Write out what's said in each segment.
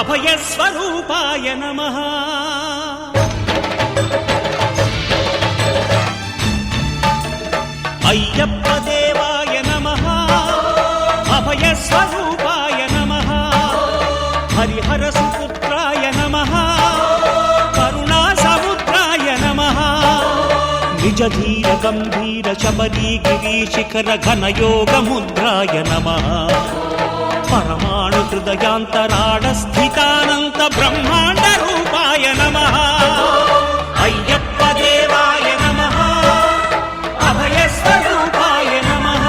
అభయస్వరూపాయ నమః అయ్యప్ప దేవాయ నమః అభయస్వరూపాయ నమః హరిహర సుపుత్రాయ నమః కరుణా సముద్రాయ నమః నిజ ధీర గంభీర శబరీ గిరీశిఖర ఘనయోగ ముద్రాయ నమః పరమాణు హృదయాంతరాళ స్థితానంత బ్రహ్మాండ రూపాయ నమః అయ్యప్ప దేవాయ నమః అభయస్వరూపాయ నమః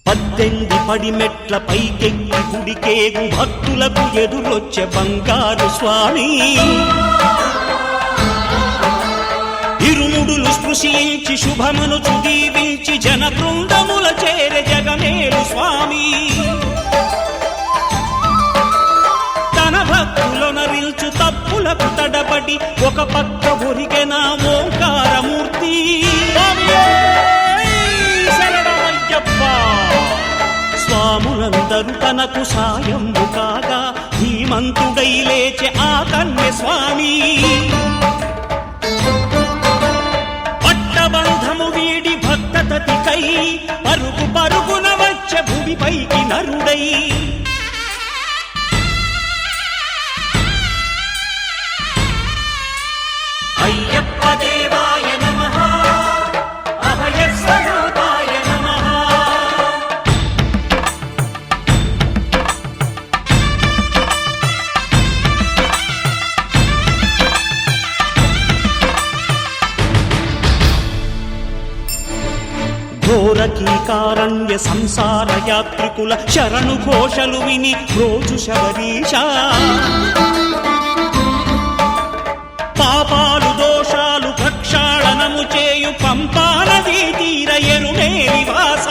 పద్దెంది పడిమెట్ల పైకెక్కి గుడికేగు భక్తులకు ఎదురొచ్చే బంగారు స్వామి ఇరుముడులు స్పృశించి శుభమును చుదీవించి జన బృందముల చేరే జగమేలు స్వామి తన భక్తులొనరిల్చు తప్పులకు తడబడి ఒక పక్క ఒరిగెన ఓంకారమూర్తి స్వాములందరూ తనకు సాయము కాగా ధీమంతుడై లేచే ఆ కన్య స్వామి పట్టబంధము వీడి భక్తతతికై పరుగు పరుగున వచ్చే భూమిపైకి నరుడై అయ్యప్ప దేవాయ నమః అభయస్వరూపాయ నమః ఘోరకీకారణ్య సంసార యాత్రికుల శరణు ఘోషలు విని రోజు శబరీష పాపాలు దోషాలు ప్రక్షాళనము చేయు పంపానదీ తీరయను నివాస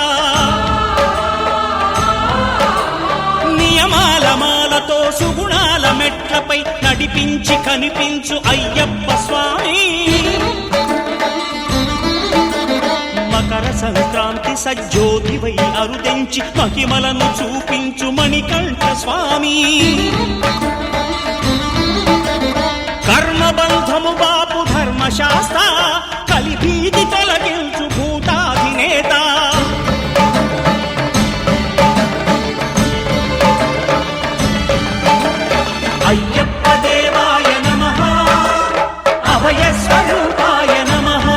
నియమాల మాలతో సుగుణాల మెట్లపై నడిపించి కనిపించు అయ్యప్ప స్వామి మకర సంక్రాంతి సజ్జోతివై అరుదెంచి మహిమలను చూపించు మణికంఠ స్వామి కర్మబంధము బాపు ధర్మశాస్త్ర కలిభీతి తొలగించు భూతాధినేత అయ్యప్ప దేవాయ నమః అభయస్వరూపాయ నమః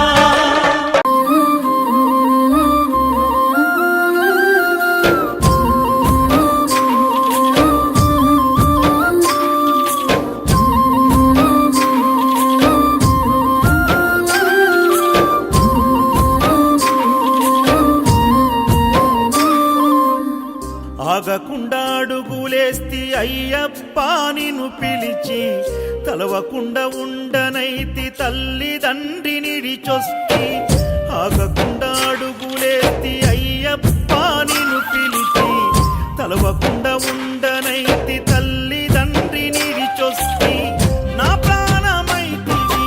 ఆగకుండా అడుగులేస్తి అయ్యప్ప నిన్ను పిలిచి తలవకుండా ఉండనైతి తల్లిదండ్రి నిడిచొస్తి ఆగకుండా అడుగులేస్తి అయ్యప్ప నిన్ను పిలిచి తలవకుండా ఉండనైతి తల్లిదండ్రి నిడిచొస్తి నా ప్రాణమైతివి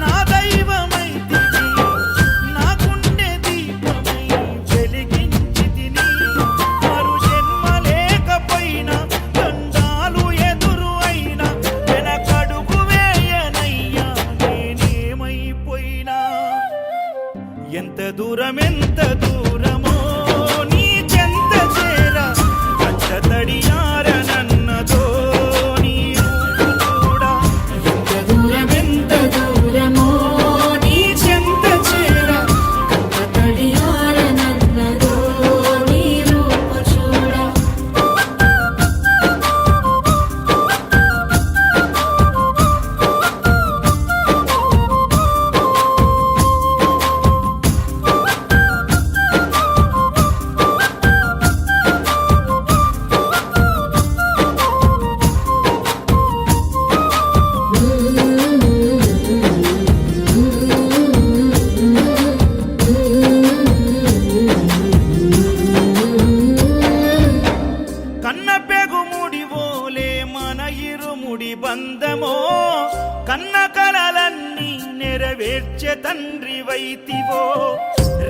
నా దైవమైతివి నా గుండె దీపమై వెలిగించి తిని మరు జన్మ లేకపోయినా దండాలు ఎదురు అయినా వెనకడుగు వేయనయ్యా నేనేమైపోయినా ఎంత దూరమో నీ చెంత చేరా కంట తడియారనన్నదో నీ కూడా ఎంత దూరమో నీ చెంత చేరా కంట తడియారనన్నదో నీ రూప చూడ రైతివో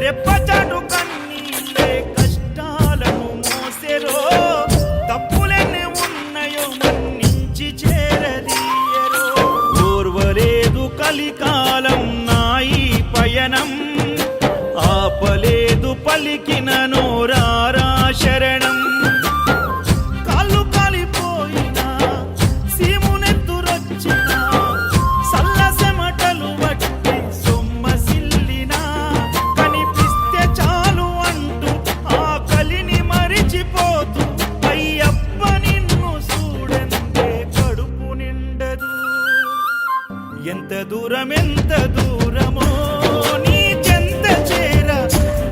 రెప్పచాటు కన్నీళ్ళే కష్టాలను మోసెరో తప్పులెన్ని ఉన్నాయో మన్నించి చేరదీయరో ఓర్వలేదు కలికాలం నాయి పయనం ఆపలేదు పలికిన నోరారా శరణం కాళ్ళు కాలిపోయినా సీమునెత్తురొచ్చినా సల్లసెమటలు వట్టి సొమ్మసిల్లినా కనిపిస్తే చాలు అంటూ ఆ కలిని మరిచిపోతూ అయ్యప్ప నిన్ను చూడందే కడుపు నిండదు ఎంత దూరమో నీ చెంత చేర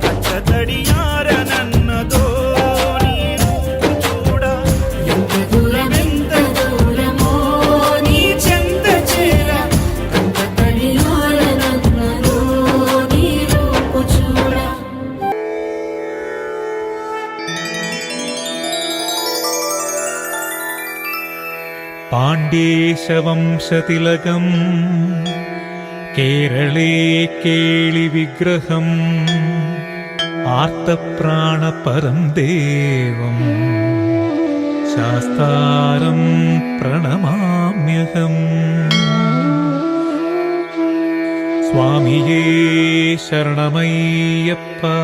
కట్టతడియార నన్నదో నీ రూపు చూడ ఎంత దూరమో నీ చెంత చేర కంట తడియారనన్నదో నీ రూపు చూడ पाण्ड्येशवंशतिलकम् केरळे केळिविग्रहम् आर्तप्राणपरं देवम् शास्तारं प्रणमाम्यहम् स्वामिये शरणमय्यप्पा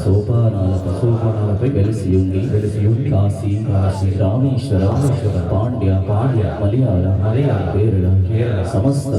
సోపానాలపై వెలిసియుండి కాశీ రామేశ్వర పాండ్య మలయాళ పేరుల సమస్త